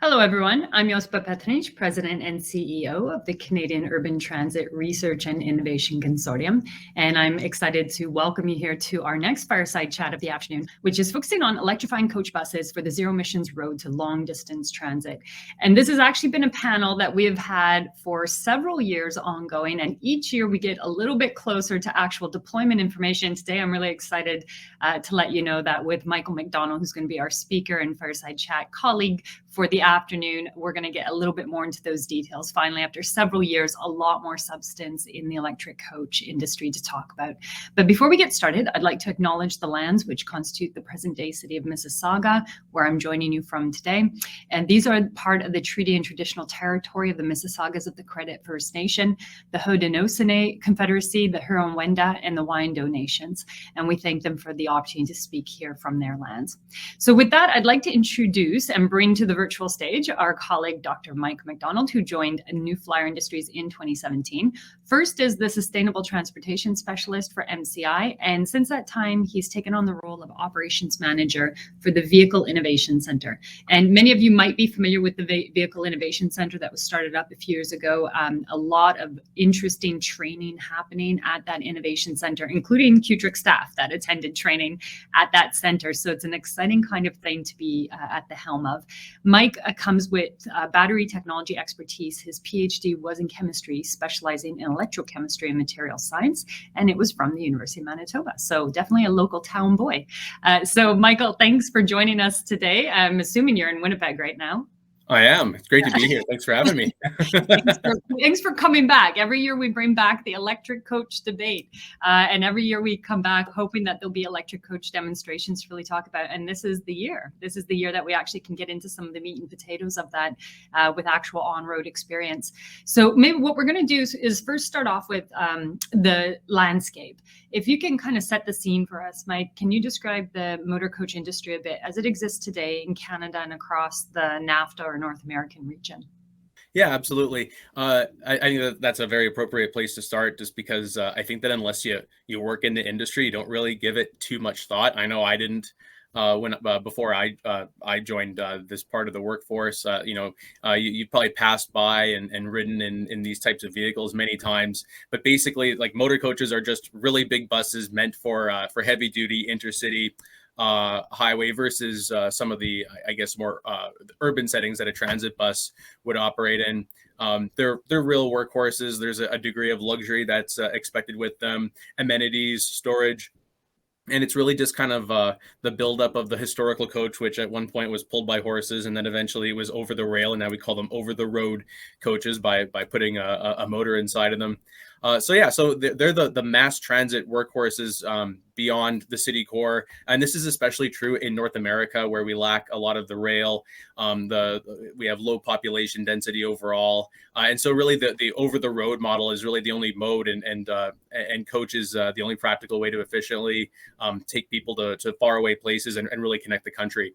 Hello, everyone. I'm Jospa Petrinic, President and CEO of the Canadian Urban Transit Research and Innovation Consortium, and I'm excited to welcome you here to our next Fireside Chat of the afternoon, which is focusing on electrifying coach buses for the zero emissions road to long distance transit. And this has actually been a panel that we have had for several years ongoing, and each year we get a little bit closer to actual deployment information. Today, I'm really excited to let you know that with Michael McDonald, who's going to be our speaker and Fireside Chat colleague for the afternoon, we're going to get a little bit more into those details. Finally, after several years, a lot more substance in the electric coach industry to talk about. But before we get started, I'd like to acknowledge the lands which constitute the present-day city of Mississauga, where I'm joining you from today. And these are part of the treaty and traditional territory of the Mississaugas of the Credit First Nation, the Haudenosaunee Confederacy, the Huron-Wendat, and the Wyandot Nations. And we thank them for the opportunity to speak here from their lands. So with that, I'd like to introduce and bring to the virtual stage our colleague, Dr. Mike McDonald, who joined New Flyer Industries in 2017. First as the Sustainable Transportation Specialist for MCI, and since that time, he's taken on the role of Operations Manager for the Vehicle Innovation Center. And many of you might be familiar with the Vehicle Innovation Center that was started up a few years ago. A lot of interesting training happening at that innovation center, including Qtrix staff that attended training at that center. So it's an exciting kind of thing to be at the helm of. Mike comes with battery technology expertise. His PhD was in chemistry, specializing in electrochemistry and material science, and it was from the University of Manitoba. So definitely a local town boy. So Michael, thanks for joining us today. I'm assuming you're in Winnipeg right now. I am. It's great to be here. Thanks for having me. Thanks for coming back. Every year we bring back the electric coach debate. And every year we come back hoping that there'll be electric coach demonstrations to really talk about. And this is the year. This is the year that we actually can get into some of the meat and potatoes of that with actual on-road experience. So maybe what we're going to do is first start off with the landscape. If you can kind of set the scene for us, Mike, can you describe the motor coach industry a bit as it exists today in Canada and across the NAFTA or North American region? Yeah, absolutely. I think that's a very appropriate place to start, just because I think that unless you work in the industry, you don't really give it too much thought. I know I didn't before I joined this part of the workforce. You probably passed by and ridden in these types of vehicles many times. But basically, like, motor coaches are just really big buses meant for heavy duty intercity highway versus some of the, I guess, more urban settings that a transit bus would operate in. They're real workhorses. There's a degree of luxury that's expected with them, amenities, storage. And it's really just kind of the buildup of the historical coach, which at one point was pulled by horses, and then eventually it was over the rail, and now we call them over the road coaches by putting a motor inside of them. So they're the mass transit workhorses beyond the city core, and this is especially true in North America, where we lack a lot of the rail. We have low population density overall, and so really the over the road model is really the only mode, and coach is the only practical way to efficiently take people to faraway places and really connect the country.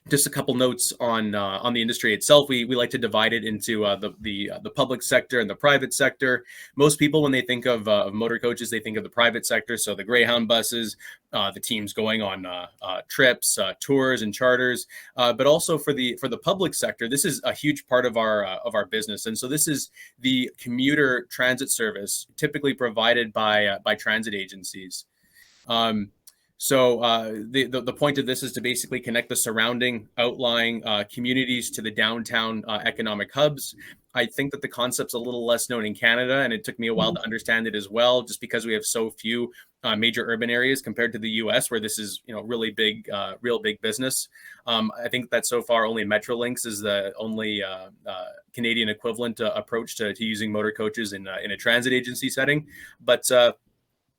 Just a couple notes on the industry itself. We like to divide it into the public sector and the private sector. Most people, when they think of motor coaches, they think of the private sector, so the Greyhound buses, the teams going on trips, tours, and charters. But also for the public sector, this is a huge part of our business, and so this is the commuter transit service, typically provided by transit agencies. So the point of this is to basically connect the surrounding outlying communities to the downtown economic hubs. I think that the concept's a little less known in Canada, and it took me a while to understand it as well, just because we have so few major urban areas compared to the US, where this is really big, real big business. I think that so far only Metrolinx is the only Canadian equivalent approach to using motor coaches in a transit agency setting, but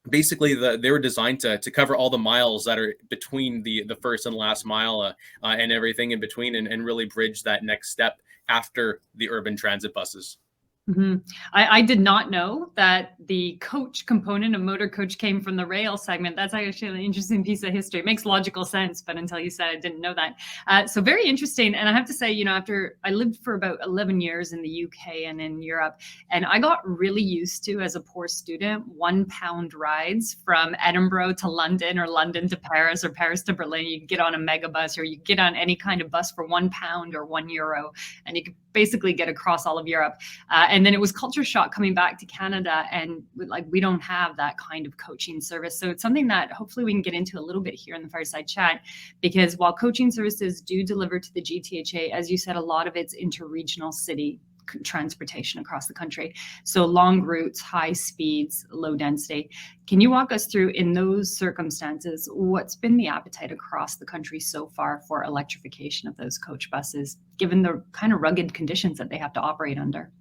basically they were designed to cover all the miles that are between the first and last mile and everything in between, and really bridge that next step after the urban transit buses. I did not know that the coach component of motor coach came from the rail segment. That's actually an interesting piece of history. It makes logical sense, but until you said I didn't know that. So very interesting. And I have to say, after I lived for about 11 years in the UK and in Europe, and I got really used to, as a poor student, 1 pound rides from Edinburgh to London, or London to Paris, or Paris to Berlin. You get on a megabus, or you get on any kind of bus for £1 or €1, and you could basically get across all of Europe. And then it was culture shock coming back to Canada, and we don't have that kind of coaching service. So it's something that hopefully we can get into a little bit here in the Fireside Chat, because while coaching services do deliver to the GTHA, as you said, a lot of it's interregional city transportation across the country. So long routes, high speeds, low density. Can you walk us through, in those circumstances, what's been the appetite across the country so far for electrification of those coach buses, given the kind of rugged conditions that they have to operate under?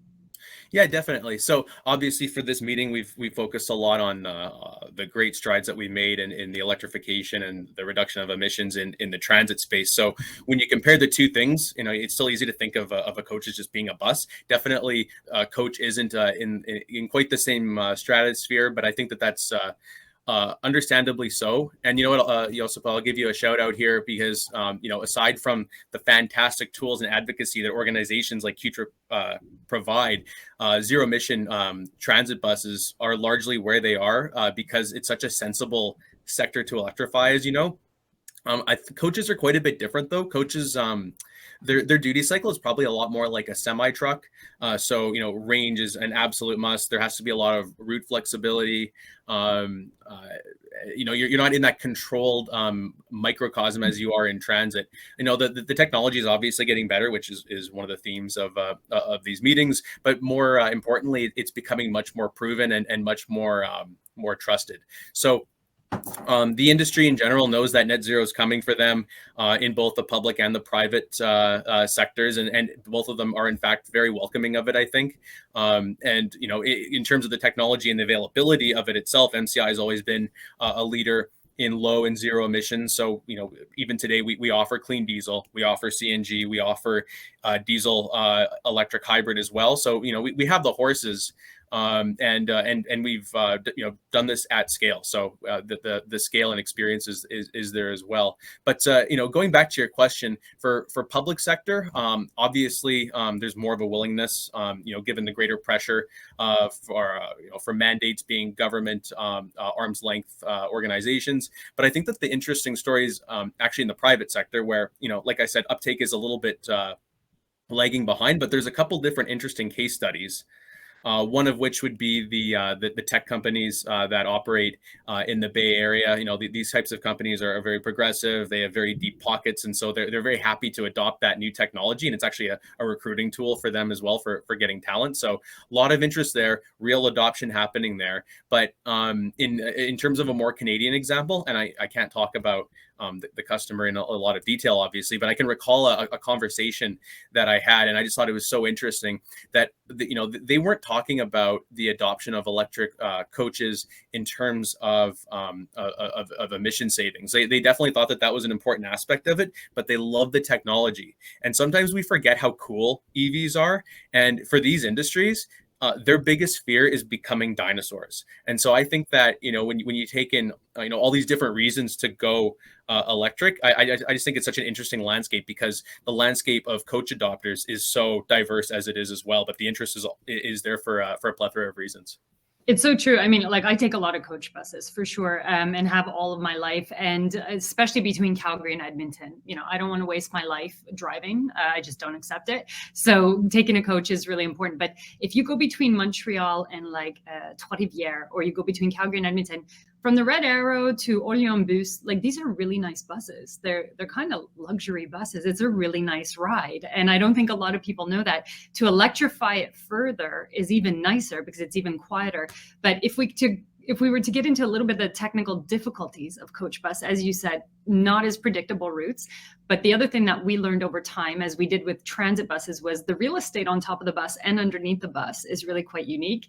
Yeah, definitely. So obviously for this meeting, we focused a lot on the great strides that we made in the electrification and the reduction of emissions in the transit space. So when you compare the two things, it's still easy to think of a coach as just being a bus. Definitely, coach isn't in quite the same stratosphere, but I think that's understandably so. And you know what, Josip, I'll give you a shout out here, because aside from the fantastic tools and advocacy that organizations like Qtra provide, zero emission transit buses are largely where they are because it's such a sensible sector to electrify, as you know. Coaches are quite a bit different, though. Coaches, their duty cycle is probably a lot more like a semi truck. So range is an absolute must. There has to be a lot of route flexibility. You're not in that controlled microcosm as you are in transit. The technology is obviously getting better, which is one of the themes of these meetings. But more importantly, it's becoming much more proven and much more trusted. So the industry in general knows that net zero is coming for them in both the public and the private sectors, and both of them are in fact very welcoming of it, I think. In terms of the technology and the availability of it itself, MCI has always been a leader in low and zero emissions. So, even today we offer clean diesel, we offer CNG, we offer diesel electric hybrid as well. So, we have the horses. And we've done this at scale, so the scale and experience is there as well. But going back to your question, for public sector, obviously there's more of a willingness, given the greater pressure for mandates being government arm's length organizations. But I think that the interesting story is actually in the private sector, where like I said, uptake is a little bit lagging behind. But there's a couple different interesting case studies. One of which would be the tech companies that operate in the Bay Area. These types of companies are very progressive. They have very deep pockets, and so they're very happy to adopt that new technology. And it's actually a recruiting tool for them as well for getting talent. So a lot of interest there, real adoption happening there. But in terms of a more Canadian example, and I can't talk about the customer in a lot of detail, obviously, but I can recall a conversation that I had, and I just thought it was so interesting that they weren't talking about the adoption of electric coaches in terms of emission savings. They definitely thought that was an important aspect of it, but they love the technology. And sometimes we forget how cool EVs are. And for these industries, their biggest fear is becoming dinosaurs. And so I think that, when you take in, all these different reasons to go electric, I just think it's such an interesting landscape, because the landscape of coach adopters is so diverse as it is as well. But the interest is there for a plethora of reasons. It's so true. I mean, I take a lot of coach buses for sure, and have all of my life, and especially between Calgary and Edmonton. I don't want to waste my life driving. I just don't accept it. So taking a coach is really important. But if you go between Montreal and Trois-Rivières, or you go between Calgary and Edmonton, from the Red Arrow to Bus, these are really nice buses. They're kind of luxury buses. It's a really nice ride. And I don't think a lot of people know that. To electrify it further is even nicer, because it's even quieter. But if we to if we were to get into a little bit of the technical difficulties of coach bus, as you said, not as predictable routes. But the other thing that we learned over time, as we did with transit buses, was the real estate on top of the bus and underneath the bus is really quite unique.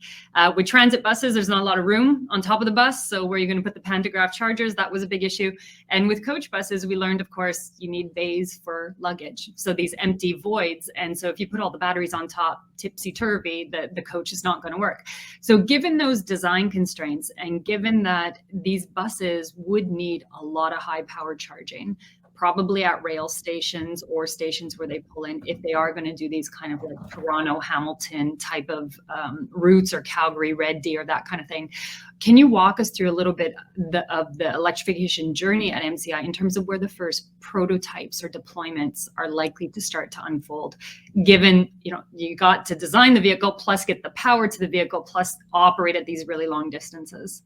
With transit buses, there's not a lot of room on top of the bus. So where you're going to put the pantograph chargers, that was a big issue. And with coach buses, we learned, of course, you need bays for luggage. So these empty voids. And so if you put all the batteries on top, tipsy-turvy, the coach is not going to work. So given those design constraints, and given that these buses would need a lot of high power charging, probably at rail stations or stations where they pull in, if they are going to do these kind of like Toronto, Hamilton type of routes, or Calgary, Red Deer, that kind of thing. Can you walk us through a little bit of the electrification journey at MCI in terms of where the first prototypes or deployments are likely to start to unfold, given, you got to design the vehicle, plus get the power to the vehicle, plus operate at these really long distances?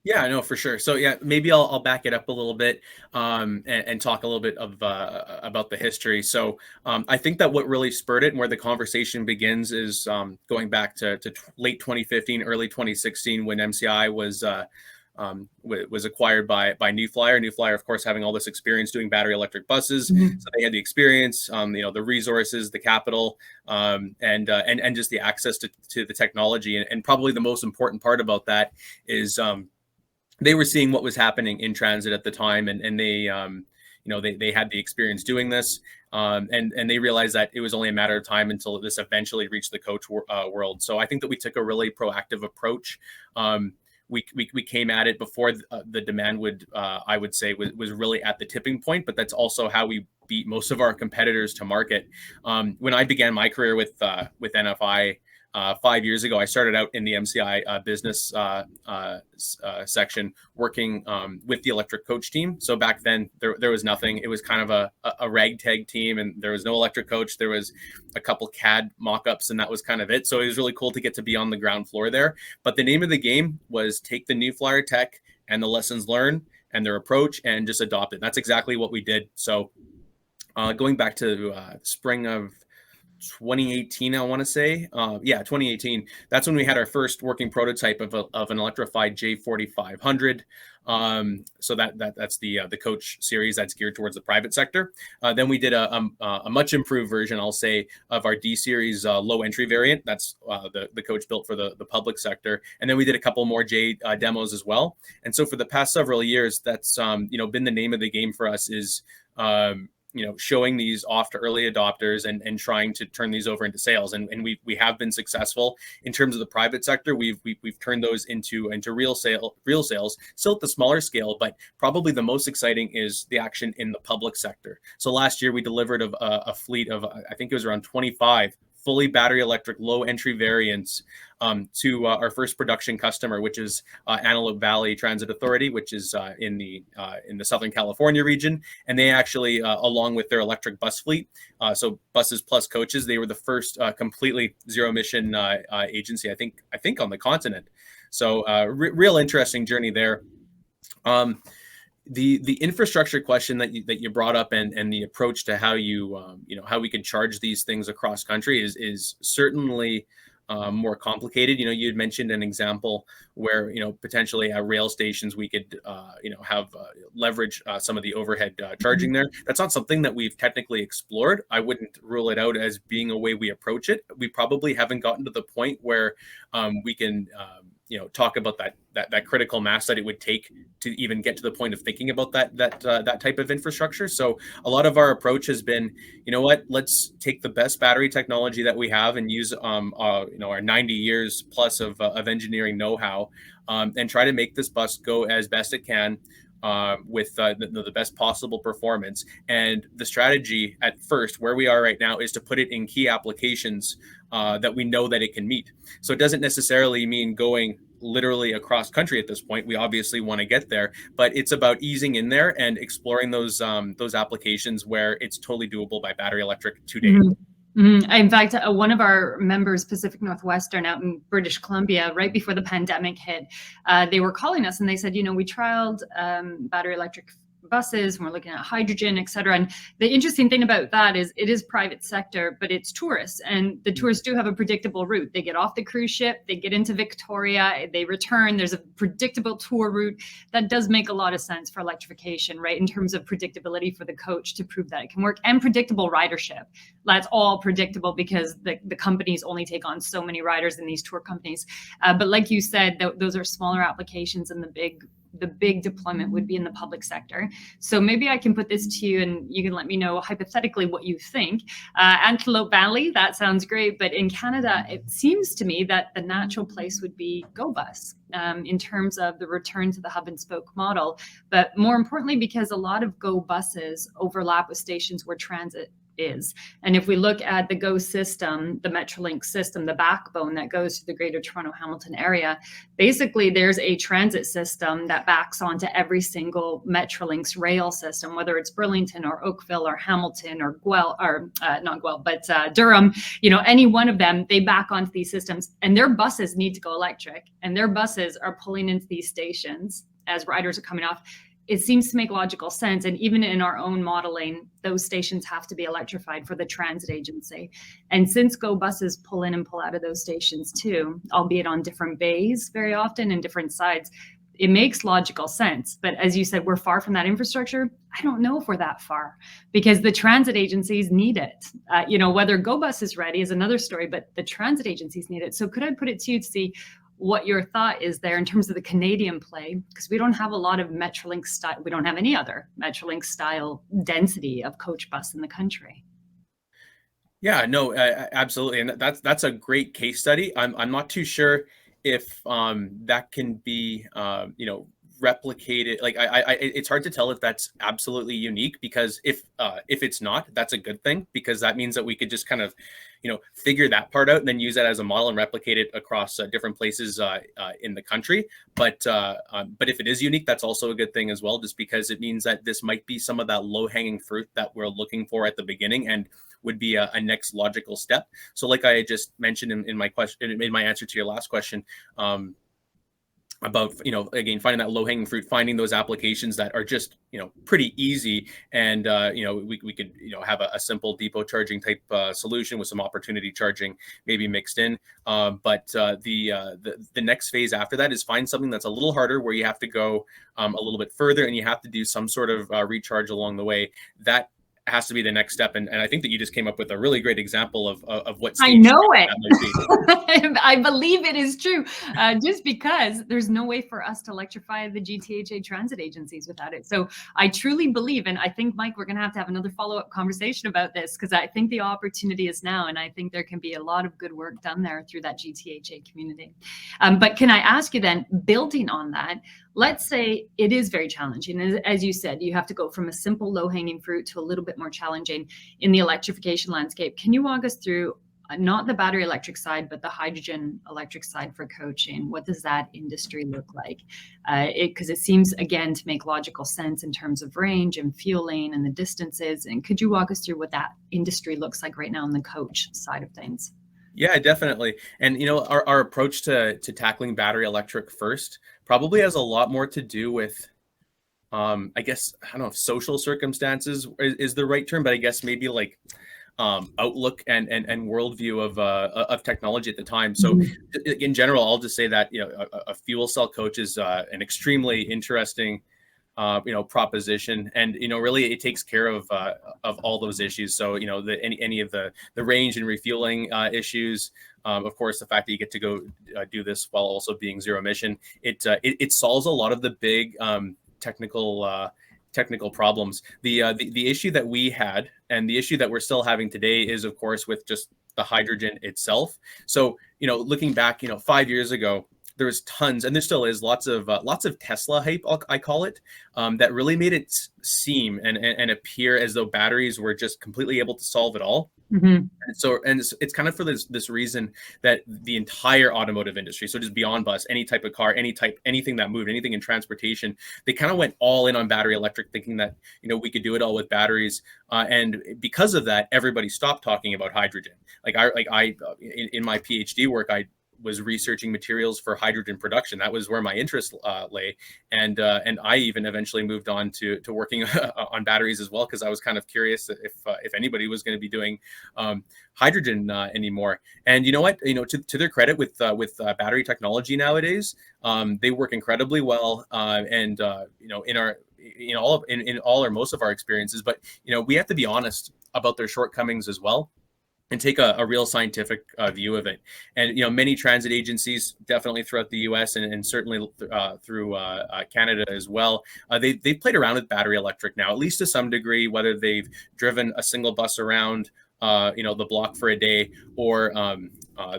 Yeah, no, for sure. So yeah, maybe I'll back it up a little bit and talk a little bit of about the history. So I think that what really spurred it and where the conversation begins is going back to late 2015, early 2016, when MCI was acquired by New Flyer. New Flyer, of course, having all this experience doing battery electric buses, Mm-hmm. so they had the experience, the resources, the capital, and just the access to the technology. And probably the most important part about that is they were seeing what was happening in transit at the time, and they they had the experience doing this, and they realized that it was only a matter of time until this eventually reached the coach world. So I think that we took a really proactive approach. We came at it before the demand I would say was really at the tipping point, but that's also how we beat most of our competitors to market. When I began my career with NFI 5 years ago, I started out in the MCI business section, working with the electric coach team. So back then there was nothing. It was kind of a ragtag team, and there was no electric coach. There was a couple CAD mock-ups, and that was kind of it. So it was really cool to get to be on the ground floor there. But the name of the game was take the New Flyer tech and the lessons learned and their approach and just adopt it. That's exactly what we did. So going back to spring of 2018, I want to say, 2018. That's when we had our first working prototype of an electrified J4500. So that's the coach series that's geared towards the private sector. Then we did a much improved version, I'll say, of our D series low entry variant. That's the coach built for the public sector. And then we did a couple more J demos as well. And so for the past several years, that's been the name of the game for us, is showing these off to early adopters and trying to turn these over into sales. And we have been successful in terms of the private sector. We've turned those into real sales, still at the smaller scale, but probably the most exciting is the action in the public sector. So last year we delivered a fleet of, I think it was around 25 fully battery electric low entry variants to our first production customer, which is Antelope Valley Transit Authority, which is in the Southern California region. And they actually, along with their electric bus fleet, so buses plus coaches, they were the first completely zero emission agency, I think on the continent. So real interesting journey there. The infrastructure question that you brought up and the approach to how how we can charge these things across country is certainly more complicated. You had mentioned an example where potentially at rail stations we could have leverage some of the overhead charging there. That's not something that we've technically explored. I wouldn't rule it out as being a way we approach it. We probably haven't gotten to the point where we can talk about that critical mass that it would take to even get to the point of thinking about that type of infrastructure. So a lot of our approach has been, let's take the best battery technology that we have and use our 90 years plus of engineering know-how, and try to make this bus go as best it can with the best possible performance. And the strategy at first, where we are right now, is to put it in key applications that we know that it can meet. So it doesn't necessarily mean going literally across country at this point. We obviously want to get there, but it's about easing in there and exploring those applications where it's totally doable by battery electric today. Mm-hmm. Mm-hmm. In fact, one of our members, Pacific Northwestern, out in British Columbia, right before the pandemic hit, they were calling us and they said, we trialed battery electric buses, and we're looking at hydrogen, et cetera. And the interesting thing about that is it is private sector, but it's tourists, and the tourists do have a predictable route. They get off the cruise ship, they get into Victoria, they return. There's a predictable tour route. That does make a lot of sense for electrification, right? In terms of predictability for the coach to prove that it can work, and predictable ridership. That's all predictable because the companies only take on so many riders in these tour companies. But like you said, those are smaller applications, and the big deployment would be in the public sector. So maybe I can put this to you and you can let me know hypothetically what you think. Antelope Valley, that sounds great. But in Canada, it seems to me that the natural place would be Gobus in terms of the return to the hub and spoke model. But more importantly, because a lot of Go buses overlap with stations where transit is. And if we look at the GO system, the Metrolink system, the backbone that goes to the Greater Toronto Hamilton area, basically there's a transit system that backs onto every single Metrolink's rail system, whether it's Burlington or Oakville or Hamilton or Guelph, or not Guelph, but Durham, any one of them, they back onto these systems, and their buses need to go electric, and their buses are pulling into these stations as riders are coming off. It seems to make logical sense. And even in our own modeling, those stations have to be electrified for the transit agency. And since Go buses pull in and pull out of those stations too, albeit on different bays very often and different sides, it makes logical sense. But as you said, we're far from that infrastructure. I don't know if we're that far because the transit agencies need it. Whether Go bus is ready is another story, but the transit agencies need it. So could I put it to you to see what your thought is there in terms of the Canadian play, because we don't have a lot of Metrolink style, we don't have any other Metrolink style density of coach bus in the country. Yeah, no, absolutely, and that's a great case study. I'm not too sure if that can be replicated. Like it's hard to tell if that's absolutely unique, because if it's not, that's a good thing, because that means that we could just kind of figure that part out and then use that as a model and replicate it across different places in the country. But if it is unique, that's also a good thing as well, just because it means that this might be some of that low-hanging fruit that we're looking for at the beginning and would be a next logical step. So like I just mentioned in my question, in my answer to your last question, about again finding that low-hanging fruit, finding those applications that are just pretty easy, and we could have a simple depot charging type solution with some opportunity charging maybe mixed in, but the next phase after that is find something that's a little harder, where you have to go a little bit further and you have to do some sort of recharge along the way. That has to be the next step, and I think that you just came up with a really great example of what I know it. I believe it is true, just because there's no way for us to electrify the GTHA transit agencies without it. So I truly believe, and I think, Mike, we're going to have another follow-up conversation about this, because I think the opportunity is now, and I think there can be a lot of good work done there through that GTHA community. But can I ask you then, building on that, let's say it is very challenging. As you said, you have to go from a simple low-hanging fruit to a little bit more challenging in the electrification landscape. Can you walk us through not the battery electric side, but the hydrogen electric side for coaching? What does that industry look like? Because it seems, again, to make logical sense in terms of range and fueling and the distances. And could you walk us through what that industry looks like right now on the coach side of things? Yeah, definitely. And our approach to tackling battery electric first probably has a lot more to do with I guess, I don't know if social circumstances is the right term, but I guess maybe like outlook and worldview of technology at the time. So in general, I'll just say that a fuel cell coach is an extremely interesting proposition, and really it takes care of all those issues. So any of the range and refueling issues, of course the fact that you get to go do this while also being zero emission, it solves a lot of the big technical problems. The issue that we had, and the issue that we're still having today, is of course with just the hydrogen itself. So looking back 5 years ago, there was tons, and there still is lots of Tesla hype, I call it, that really made it seem and appear as though batteries were just completely able to solve it all. Mm-hmm. And it's kind of for this reason that the entire automotive industry, so just beyond bus, any type of car, anything that moved, anything in transportation, they kind of went all in on battery electric, thinking that we could do it all with batteries. And because of that, everybody stopped talking about hydrogen. In my PhD work, was researching materials for hydrogen production. That was where my interest lay, and I even eventually moved on to working on batteries as well, because I was kind of curious if anybody was going to be doing hydrogen anymore. And you know what, to their credit, with battery technology nowadays, they work incredibly well, and in all or most of our experiences. But we have to be honest about their shortcomings as well, and take a real scientific view of it. And many transit agencies, definitely throughout the U.S. and certainly through Canada as well, they've played around with battery electric now, at least to some degree, whether they've driven a single bus around the block for a day, or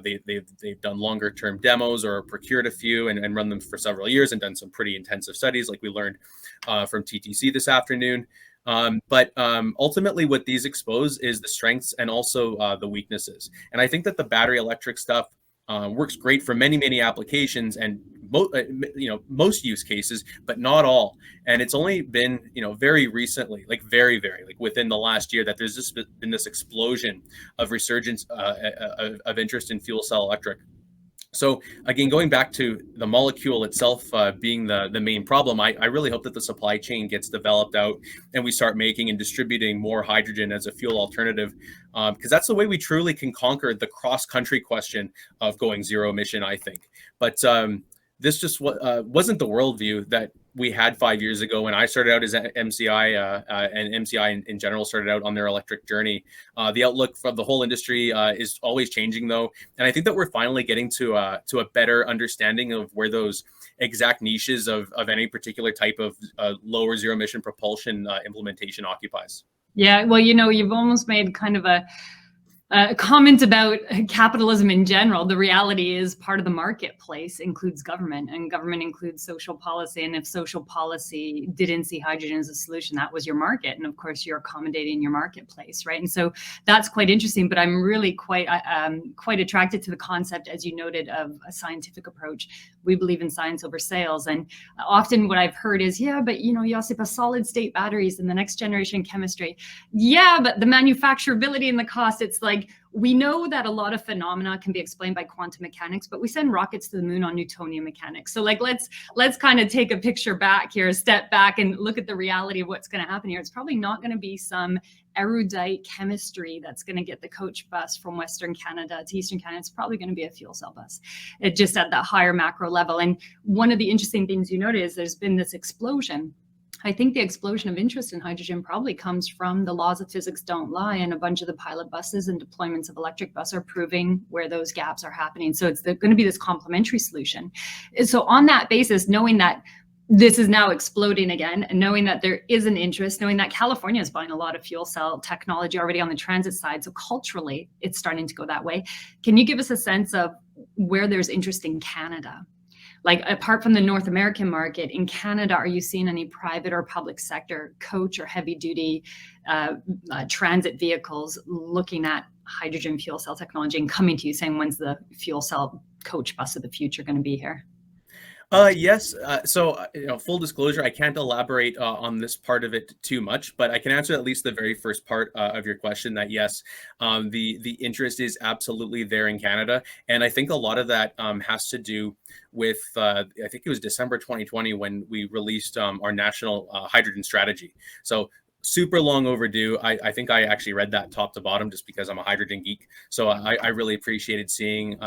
they've done longer term demos, or procured a few and run them for several years, and done some pretty intensive studies, like we learned from TTC this afternoon. But ultimately, what these expose is the strengths and also the weaknesses. And I think that the battery electric stuff works great for many applications, and most use cases, but not all. And it's only been very recently, like very like within the last year, that there's just been this explosion of resurgence of interest in fuel cell electric. So again, going back to the molecule itself being the main problem, I really hope that the supply chain gets developed out, and we start making and distributing more hydrogen as a fuel alternative, because that's the way we truly can conquer the cross-country question of going zero emission, I think. But this just wasn't the worldview that we had 5 years ago when I started out as MCI, and MCI in general started out on their electric journey. The outlook for the whole industry is always changing, though, and I think that we're finally getting to a better understanding of where those exact niches of any particular type of low or zero emission propulsion implementation occupies. Yeah, well, you've almost made kind of a comment about capitalism in general. The reality is part of the marketplace includes government, and government includes social policy. And if social policy didn't see hydrogen as a solution, that was your market. And of course, you're accommodating your marketplace, right? And so that's quite interesting. But I'm really quite attracted to the concept, as you noted, of a scientific approach. We believe in science over sales. And often what I've heard is, yeah, but Josip, solid state batteries and the next generation chemistry. Yeah, but the manufacturability and the cost, it's like, we know that a lot of phenomena can be explained by quantum mechanics, but we send rockets to the moon on Newtonian mechanics. So let's kind of take a picture back here, a step back, and look at the reality of what's going to happen here. It's probably not going to be some erudite chemistry that's going to get the coach bus from Western Canada to Eastern Canada. It's probably going to be a fuel cell bus, just at that higher macro level. And one of the interesting things you notice, there's been this explosion. I think the explosion of interest in hydrogen probably comes from the laws of physics don't lie, and a bunch of the pilot buses and deployments of electric bus are proving where those gaps are happening. So it's going to be this complementary solution. So on that basis, knowing that this is now exploding again, and knowing that there is an interest, knowing that California is buying a lot of fuel cell technology already on the transit side, so culturally it's starting to go that way. Can you give us a sense of where there's interest in Canada? Like, apart from the North American market, in Canada, are you seeing any private or public sector coach or heavy duty transit vehicles looking at hydrogen fuel cell technology and coming to you saying, when's the fuel cell coach bus of the future going to be here? Yes. So, full disclosure, I can't elaborate on this part of it too much, but I can answer at least the very first part of your question, that yes, the interest is absolutely there in Canada. And I think a lot of that has to do with, I think it was December 2020 when we released our national hydrogen strategy. So super long overdue. I think I actually read that top to bottom just because I'm a hydrogen geek. So I really appreciated seeing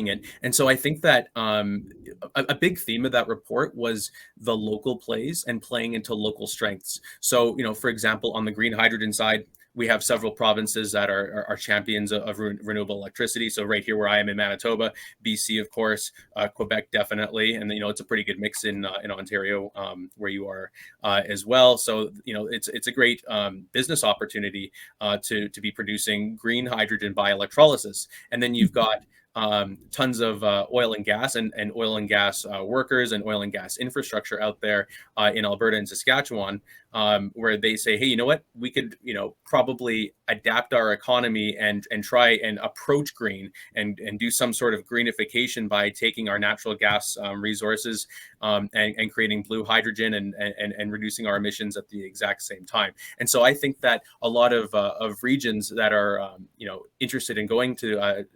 it. And so I think that a big theme of that report was the local plays and playing into local strengths. So, for example, on the green hydrogen side, we have several provinces that are champions of renewable electricity. So right here where I am in Manitoba, BC, of course, Quebec, definitely. And, it's a pretty good mix in Ontario, where you are as well. So, it's a great business opportunity to be producing green hydrogen by electrolysis. And then you've got tons of oil and gas and oil and gas workers and oil and gas infrastructure out there in Alberta and Saskatchewan, where they say, hey, you know what, we could, probably adapt our economy and try and approach green and do some sort of greenification by taking our natural gas resources and creating blue hydrogen and reducing our emissions at the exact same time. And so I think that a lot of regions that are, interested in going to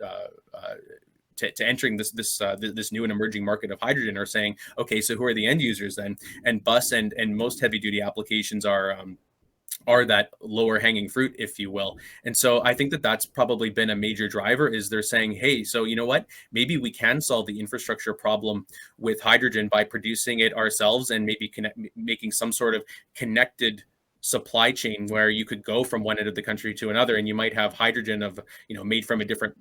to entering this new and emerging market of hydrogen are saying, okay, so who are the end users then? And bus and most heavy duty applications are that lower hanging fruit, if you will. And so I think that that's probably been a major driver, is they're saying, hey, so you know what, maybe we can solve the infrastructure problem with hydrogen by producing it ourselves, and maybe making some sort of connected supply chain where you could go from one end of the country to another, and you might have hydrogen of, made from a different,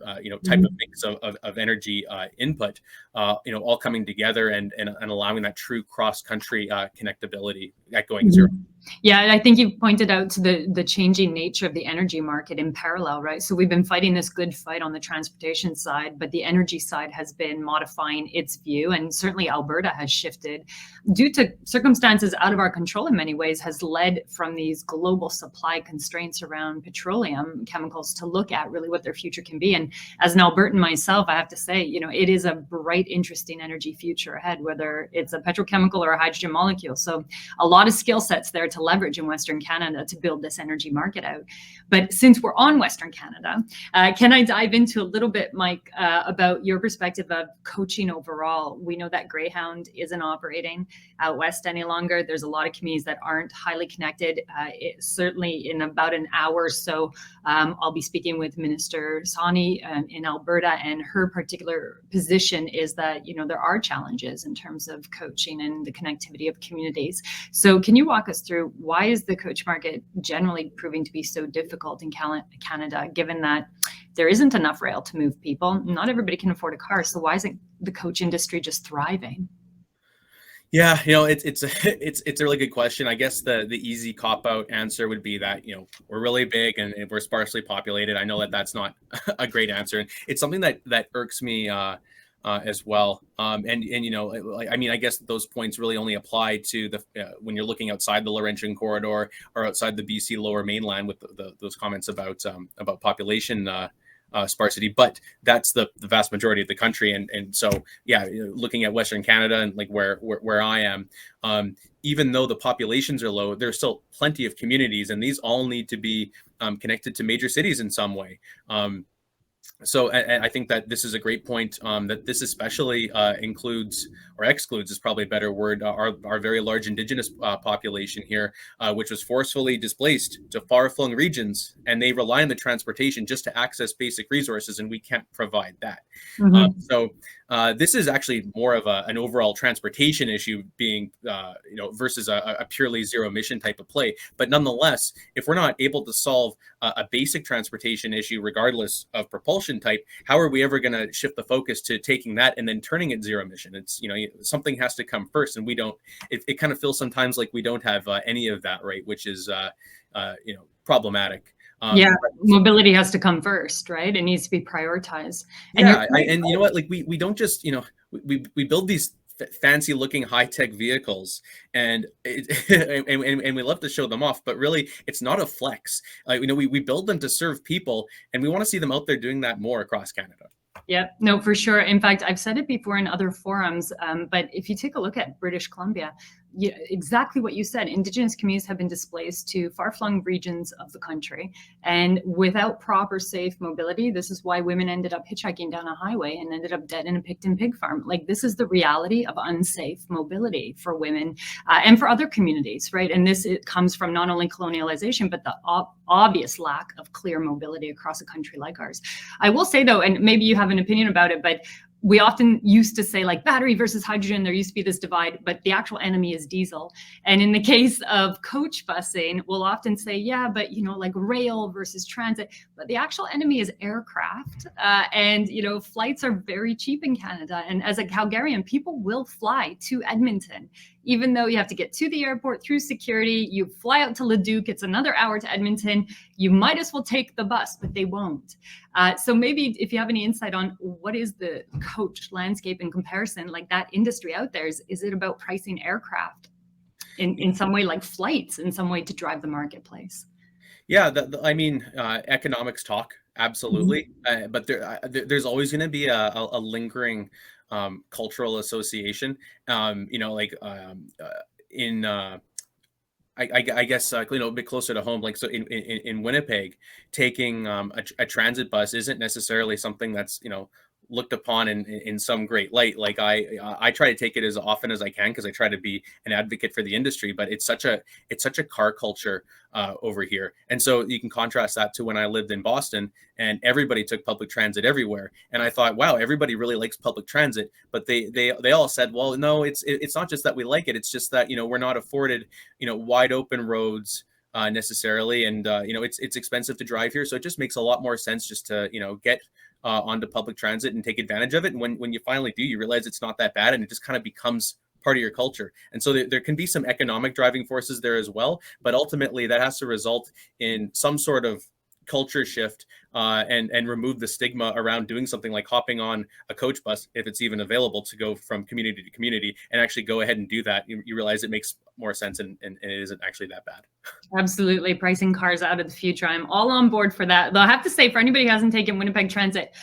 type of mix of energy input, all coming together and allowing that true cross-country connectability at going zero. Yeah, and I think you've pointed out to the changing nature of the energy market in parallel, right? So we've been fighting this good fight on the transportation side, but the energy side has been modifying its view, and certainly Alberta has shifted due to circumstances out of our control in many ways, has led from these global supply constraints around petroleum chemicals to look at really what their future can be. And as an Albertan myself, I have to say, it is a bright, interesting energy future ahead, whether it's a petrochemical or a hydrogen molecule. So a lot of skill sets there to leverage in Western Canada to build this energy market out. But since we're on Western Canada, can I dive into a little bit, Mike, about your perspective of coaching overall? We know that Greyhound isn't operating out west any longer. There's a lot of communities that aren't highly connected. Certainly in about an hour or so, I'll be speaking with Minister Sani in Alberta, and her particular position is that, there are challenges in terms of coaching and the connectivity of communities. So can you walk us through, why is the coach market generally proving to be so difficult in Canada, given that there isn't enough rail to move people? Not everybody can afford a car. So why isn't the coach industry just thriving? Yeah, it's a really good question. I guess the easy cop-out answer would be that, we're really big and we're sparsely populated. I know that that's not a great answer, and it's something that irks me as well. I guess those points really only apply to when you're looking outside the Laurentian corridor or outside the BC Lower Mainland with those comments about population sparsity, but that's the vast majority of the country. And so, yeah, looking at Western Canada and like where I am, even though the populations are low, there's still plenty of communities, and these all need to be connected to major cities in some way. So I think that this is a great point, that this especially includes, or excludes is probably a better word, our very large Indigenous population here, which was forcefully displaced to far-flung regions, and they rely on the transportation just to access basic resources, and we can't provide that. So this is actually more of an overall transportation issue being, versus a purely zero emission type of play. But nonetheless, if we're not able to solve a basic transportation issue, regardless of propulsion type, how are we ever going to shift the focus to taking that and then turning it zero emission? It's, something has to come first, and we don't, it kind of feels sometimes like we don't have any of that, right? Which is, problematic. Mobility has to come first, right? It needs to be prioritized. And and you know what, like we don't just, we build these fancy looking high-tech vehicles, and and we love to show them off, but really it's not a flex. We build them to serve people, and we want to see them out there doing that more across Canada. Yeah, no, for sure. In fact, I've said it before in other forums, but if you take a look at British Columbia, exactly what you said, Indigenous communities have been displaced to far-flung regions of the country. And without proper safe mobility, this is why women ended up hitchhiking down a highway and ended up dead in a Picton pig farm. Like, this is the reality of unsafe mobility for women and for other communities, right? And it comes from not only colonialization, but the obvious lack of clear mobility across a country like ours. I will say, though, and maybe you have an opinion about it, but we often used to say, like, battery versus hydrogen, there used to be this divide, but the actual enemy is diesel. And in the case of coach busing, we'll often say, yeah, but, like rail versus transit, but the actual enemy is aircraft. And, flights are very cheap in Canada. And as a Calgarian, people will fly to Edmonton, even though you have to get to the airport through security. You fly out to Leduc, it's another hour to Edmonton. You might as well take the bus, but they won't. So maybe if you have any insight on what is the coach landscape in comparison, like that industry out there, is it about pricing aircraft in some way, like flights in some way, to drive the marketplace? Yeah, economics talk, absolutely. But there's always going to be a lingering cultural association. I guess a bit closer to home, like, so in Winnipeg, taking a transit bus isn't necessarily something that's looked upon in some great light. Like I try to take it as often as I can, because I try to be an advocate for the industry, but it's such a car culture over here. And so you can contrast that to when I lived in Boston and everybody took public transit everywhere. And I thought, wow, everybody really likes public transit, but they all said, well, no, it's not just that we like it. It's just that, we're not afforded, wide open roads necessarily. And, it's expensive to drive here. So it just makes a lot more sense just to, get onto public transit and take advantage of it. And when you finally do, you realize it's not that bad, and it just kind of becomes part of your culture. And so there can be some economic driving forces there as well, but ultimately that has to result in some sort of culture shift and remove the stigma around doing something like hopping on a coach bus, if it's even available, to go from community to community, and actually go ahead and do that. You realize it makes more sense, and it isn't actually that bad. Absolutely. Pricing cars out of the future. I'm all on board for that. Though I have to say, for anybody who hasn't taken Winnipeg Transit,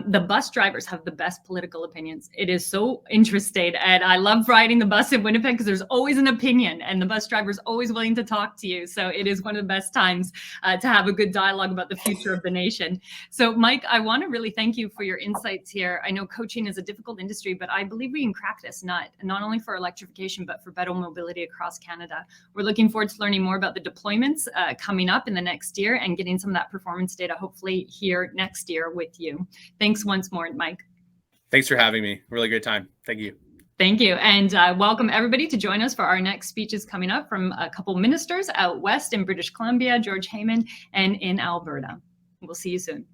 the bus drivers have the best political opinions. It is so interesting. And I love riding the bus in Winnipeg because there's always an opinion and the bus driver is always willing to talk to you. So it is one of the best times to have a good dialogue about the future of the nation. So Mike, I want to really thank you for your insights here. I know coaching is a difficult industry, but I believe we can crack this nut, not only for electrification, but for better mobility across Canada. We're looking forward to learning more about the deployments coming up in the next year and getting some of that performance data hopefully here next year with you. Thanks once more, Mike. Thanks for having me. Really good time. Thank you. Thank you. And welcome everybody to join us for our next speeches coming up from a couple ministers out west in British Columbia, George Heyman, and in Alberta. We'll see you soon.